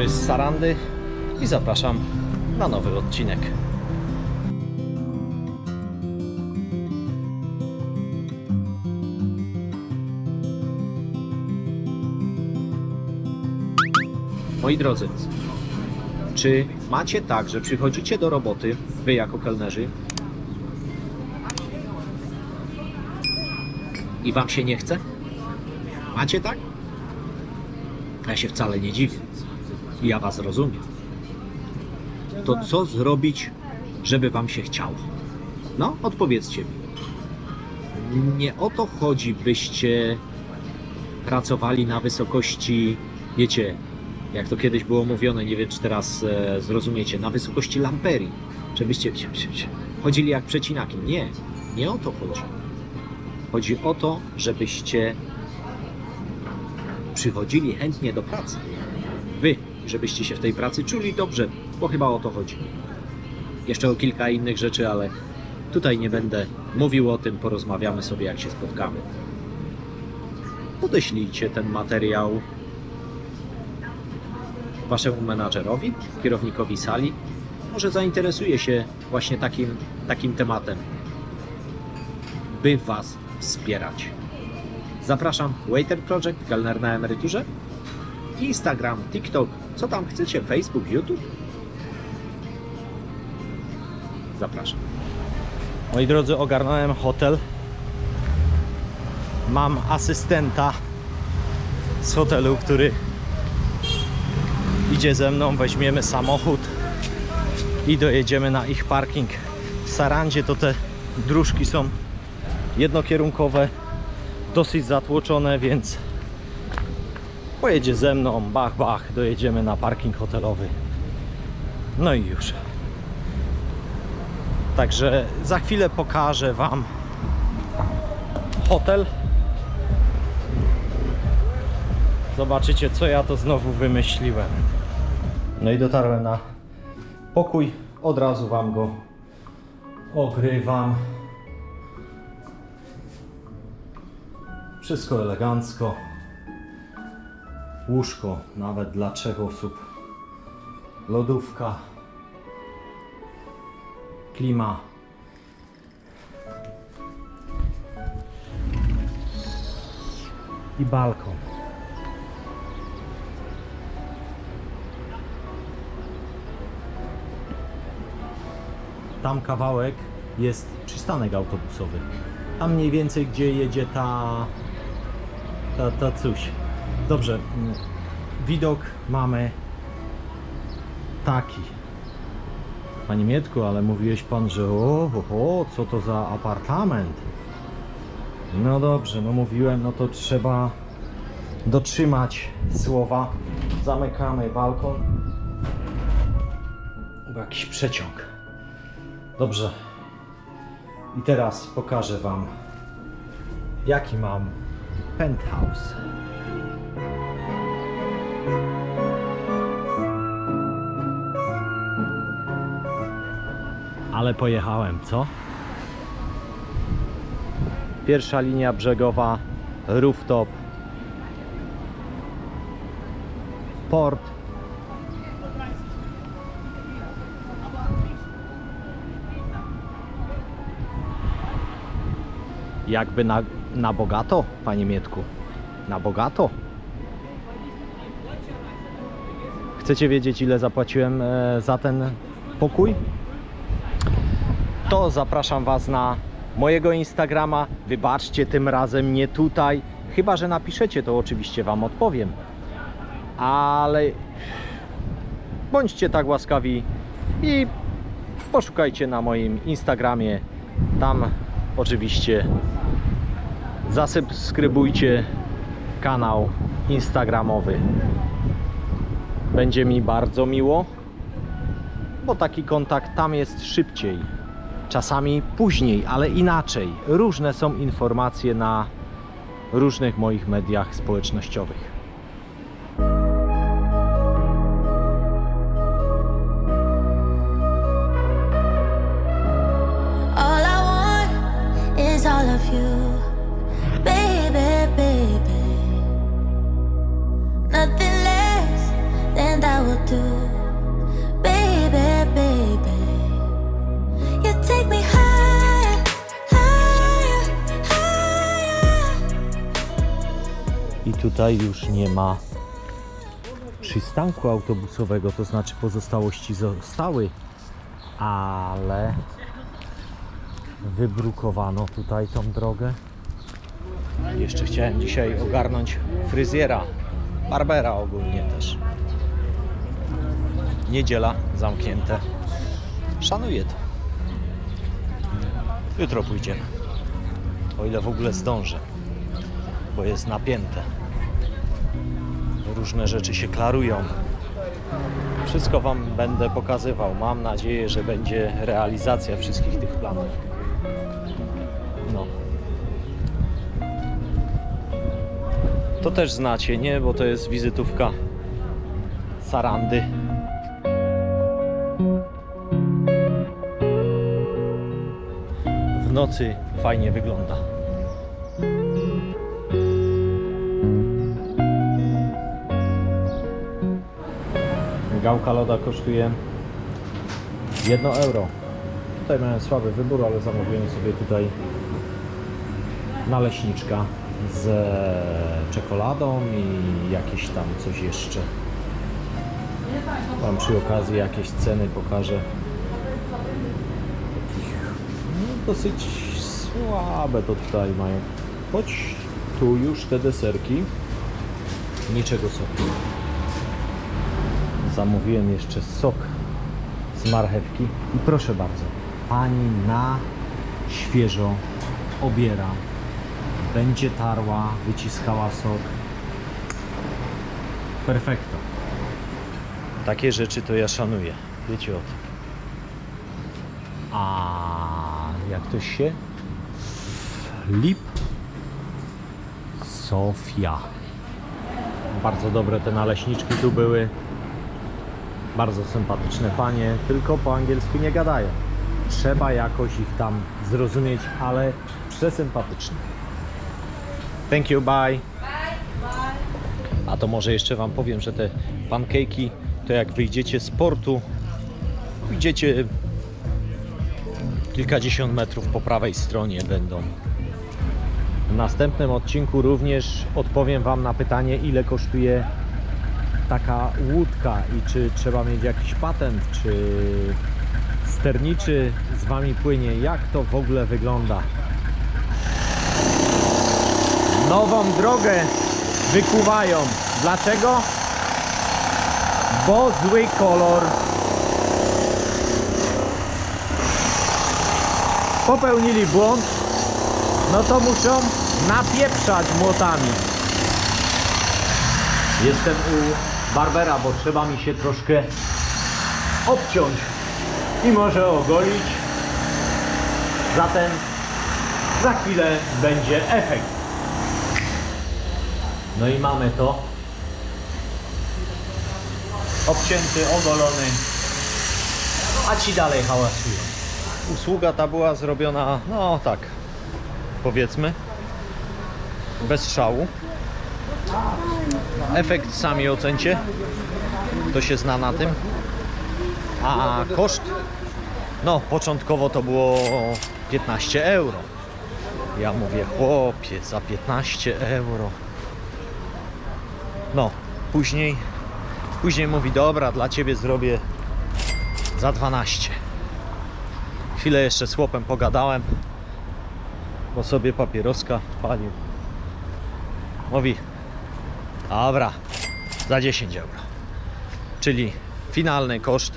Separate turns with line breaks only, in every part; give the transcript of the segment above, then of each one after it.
z Sarandy i zapraszam na nowy odcinek. Moi drodzy, czy macie tak, że przychodzicie do roboty, wy jako kelnerzy, i wam się nie chce? Macie tak? Ja się wcale nie dziwię. Ja was rozumiem. To co zrobić, żeby wam się chciało? No, odpowiedzcie mi. Nie o to chodzi, byście pracowali na wysokości, wiecie, jak to kiedyś było mówione, nie wiem czy teraz zrozumiecie, na wysokości lamperii. Żebyście chodzili jak przecinaki. Nie, nie o to chodzi. Chodzi o to, żebyście przychodzili chętnie do pracy. Wy, żebyście się w tej pracy czuli dobrze, bo chyba o to chodzi. Jeszcze o kilka innych rzeczy, ale tutaj nie będę mówił o tym, porozmawiamy sobie jak się spotkamy. Podeślijcie ten materiał waszemu menadżerowi, kierownikowi sali. Może zainteresuje się właśnie takim tematem, by was wspierać. Zapraszam, Waiter Project, kelner na emeryturze, Instagram, TikTok, co tam chcecie, Facebook, YouTube. Zapraszam. Moi drodzy, ogarnąłem hotel. Mam asystenta z hotelu, który idzie ze mną, weźmiemy samochód i dojedziemy na ich parking. W Sarandzie to te dróżki są jednokierunkowe, dosyć zatłoczone, więc pojedzie ze mną, bach, bach, dojedziemy na parking hotelowy. No i już. Także za chwilę pokażę wam hotel. Zobaczycie, co ja to znowu wymyśliłem. No i dotarłem na pokój. Od razu wam go ogrywam. Wszystko elegancko. Łóżko nawet dla 3 osób. Lodówka. Klima. I balkon. Tam kawałek jest przystanek autobusowy. Tam mniej więcej gdzie jedzie ta coś. Dobrze, widok mamy taki. Panie Mietku, ale mówiłeś pan, że co to za apartament? No dobrze, no mówiłem, no to trzeba dotrzymać słowa. Zamykamy balkon. Bo jakiś przeciąg. Dobrze. I teraz pokażę wam, jaki mam penthouse. Ale pojechałem, co? Pierwsza linia brzegowa, rooftop, port. Jakby na bogato, panie Mietku. Na bogato. Chcecie wiedzieć, ile zapłaciłem za ten pokój? To zapraszam was na mojego Instagrama. Wybaczcie, tym razem nie tutaj. Chyba że napiszecie, to oczywiście wam odpowiem. Ale bądźcie tak łaskawi i poszukajcie na moim Instagramie. Tam oczywiście zasubskrybujcie kanał instagramowy. Będzie mi bardzo miło, bo taki kontakt tam jest szybciej. Czasami później, ale inaczej. Różne są informacje na różnych moich mediach społecznościowych.
All of you, baby, baby. Nothing less than that would do. Baby, baby, you take me higher, higher, higher.
I tutaj już nie ma przystanku autobusowego, to znaczy pozostałości zostały, ale wybrukowano tutaj tą drogę. Jeszcze chciałem dzisiaj ogarnąć fryzjera, barbera ogólnie też. Niedziela zamknięte. Szanuję to. Jutro pójdziemy, o ile w ogóle zdążę, bo jest napięte. Różne rzeczy się klarują. Wszystko Wam będę pokazywał. Mam nadzieję, że będzie realizacja wszystkich tych planów. No. To też znacie, nie? Bo to jest wizytówka Sarandy. W nocy fajnie wygląda. Gałka loda kosztuje 1 euro. Tutaj miałem słaby wybór, ale zamówiłem sobie tutaj naleśniczka z czekoladą i jakieś tam coś jeszcze. Wam przy okazji jakieś ceny pokażę. Takich no, dosyć słabe to tutaj mają. Choć tu już te deserki niczego sobie. Zamówiłem jeszcze sok z marchewki i proszę bardzo, pani na świeżo obiera, będzie tarła, wyciskała sok. Perfekto. Takie rzeczy to ja szanuję, wiecie o tym. A jak to się? Lip Sofia. Bardzo dobre te naleśniczki tu były. Bardzo sympatyczne panie, tylko po angielsku nie gadają. Trzeba jakoś ich tam zrozumieć, ale przesympatyczne. Thank you, bye. A to może jeszcze Wam powiem, że te pancake'i, to jak wyjdziecie z portu, idziecie kilkadziesiąt metrów po prawej stronie będą. W następnym odcinku również odpowiem Wam na pytanie, ile kosztuje taka łódka i czy trzeba mieć jakiś patent, czy sterniczy z Wami płynie, jak to w ogóle wygląda. Nową drogę wykuwają. Dlaczego? Bo zły kolor. Popełnili błąd, no to muszą napieprzać młotami. Jestem u barbera, bo trzeba mi się troszkę obciąć i może ogolić. Zatem za chwilę będzie efekt. No i mamy to. Obcięty, ogolony, a ci dalej hałasują. Usługa ta była zrobiona, no tak, powiedzmy, bez szału. Efekt sami ocencie, kto się zna na tym. A koszt, no początkowo to było 15 euro. Ja mówię, chłopie, za 15 euro. No, później mówi, dobra, dla Ciebie zrobię za 12. Chwilę jeszcze z chłopem pogadałem, bo sobie papieroska palił. Mówi, dobra, za 10 euro. Czyli finalny koszt,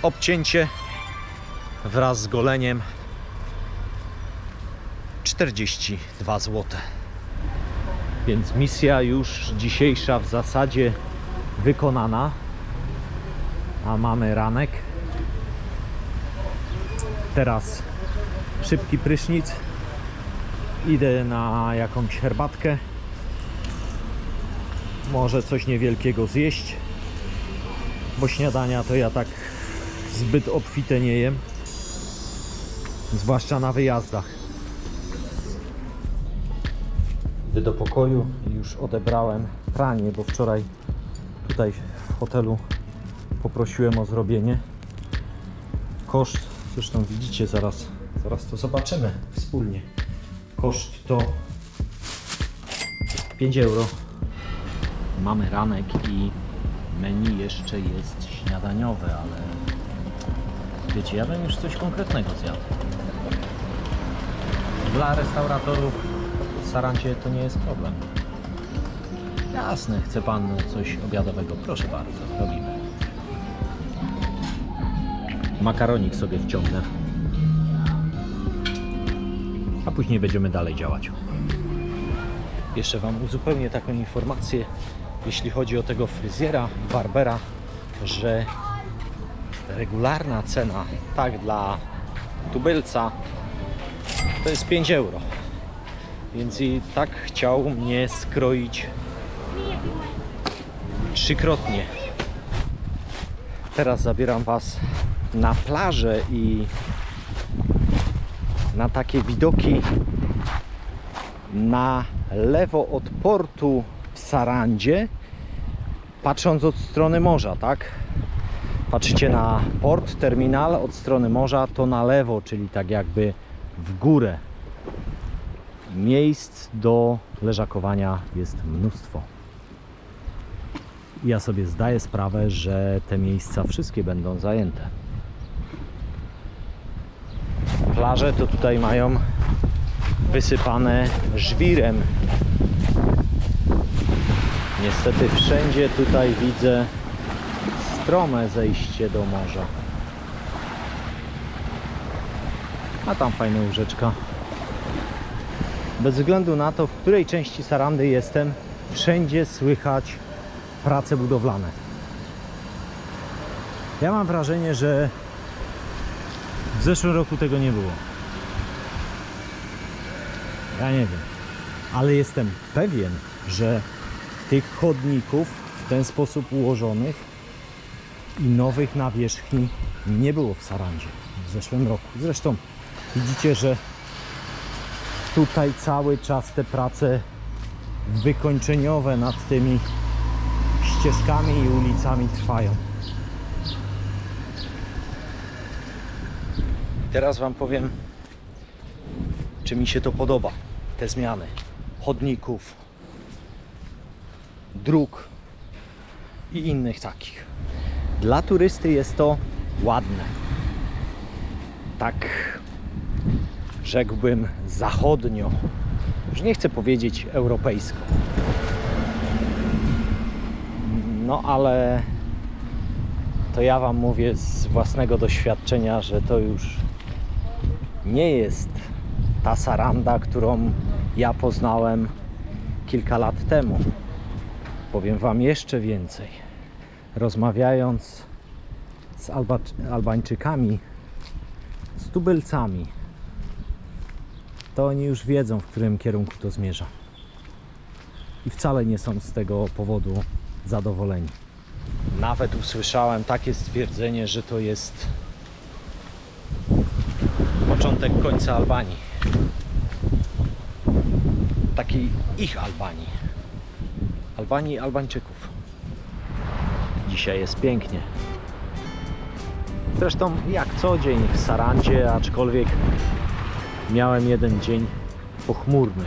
obcięcie wraz z goleniem 42 zł. Więc misja już dzisiejsza w zasadzie wykonana. A mamy ranek. Teraz szybki prysznic. Idę na jakąś herbatkę. Może coś niewielkiego zjeść. Bo śniadania to ja tak zbyt obfite nie jem. Zwłaszcza na wyjazdach. Idę do pokoju i już odebrałem pranie, bo wczoraj tutaj
w hotelu poprosiłem o zrobienie. Koszt, zresztą widzicie, zaraz to zobaczymy wspólnie. Koszt to 5 euro. Mamy ranek i menu jeszcze jest śniadaniowe, ale wiecie, ja bym już coś konkretnego zjadł. Dla restauratorów w Sarandzie to nie jest problem. Jasne, chce pan coś obiadowego? Proszę bardzo, robimy. Makaronik sobie wciągnę, a później będziemy dalej działać. Jeszcze wam uzupełnię taką informację, jeśli chodzi o tego fryzjera, barbera, że regularna cena, tak dla tubylca, to jest 5 euro. Więc i tak chciał mnie skroić trzykrotnie. Teraz zabieram was na plażę i na takie widoki na lewo od portu w Sarandzie, patrząc od strony morza, tak? Patrzycie na port, terminal od strony morza, to na lewo, czyli tak jakby w górę. Miejsc do leżakowania jest mnóstwo. I ja sobie zdaję sprawę, że te miejsca wszystkie będą zajęte. Plaże to tutaj mają wysypane żwirem. Niestety wszędzie tutaj widzę strome zejście do morza. A tam fajna łóżeczka. Bez względu na to, w której części Sarandy jestem, wszędzie słychać prace budowlane. Ja mam wrażenie, że w zeszłym roku tego nie było. Ja nie wiem, ale jestem pewien, że tych chodników w ten sposób ułożonych i nowych nawierzchni nie było w Sarandzie w zeszłym roku. Zresztą widzicie, że tutaj cały czas te prace wykończeniowe nad tymi ścieżkami i ulicami trwają. Teraz wam powiem, czy mi się to podoba, te zmiany chodników, dróg i innych takich. Dla turysty jest to ładne. Tak rzekłbym zachodnio. Już nie chcę powiedzieć europejsko. No ale to ja wam mówię z własnego doświadczenia, że to już nie jest ta Saranda, którą ja poznałem kilka lat temu. Powiem wam jeszcze więcej. Rozmawiając z Albańczykami, z tubylcami, to oni już wiedzą, w którym kierunku to zmierza. I wcale nie są z tego powodu zadowoleni. Nawet usłyszałem takie stwierdzenie, że to jest początek końca Albanii. Takiej ich Albanii. Albanii i Albańczyków. Dzisiaj jest pięknie. Zresztą jak co dzień w Sarandzie, aczkolwiek miałem jeden dzień pochmurny.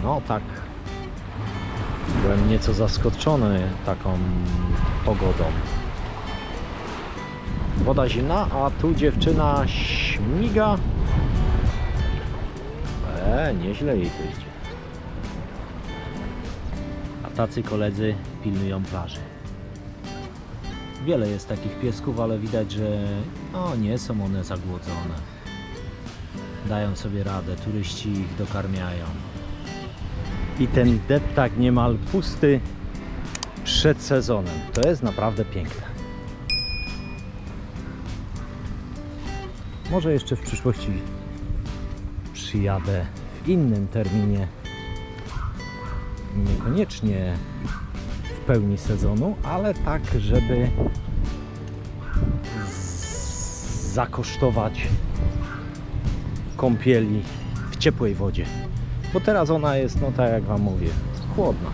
No tak, byłem nieco zaskoczony taką pogodą. Woda zimna, a tu dziewczyna śmiga. Nieźle jej to idzie. A tacy koledzy pilnują plaży. Wiele jest takich piesków, ale widać, że nie są one zagłodzone. Dają sobie radę, turyści ich dokarmiają. I ten deptak niemal pusty przed sezonem. To jest naprawdę piękne. Może jeszcze w przyszłości przyjadę w innym terminie. Niekoniecznie w pełni sezonu, ale tak, żeby zakosztować kąpieli w ciepłej wodzie. Bo teraz ona jest, no tak jak wam mówię, chłodna.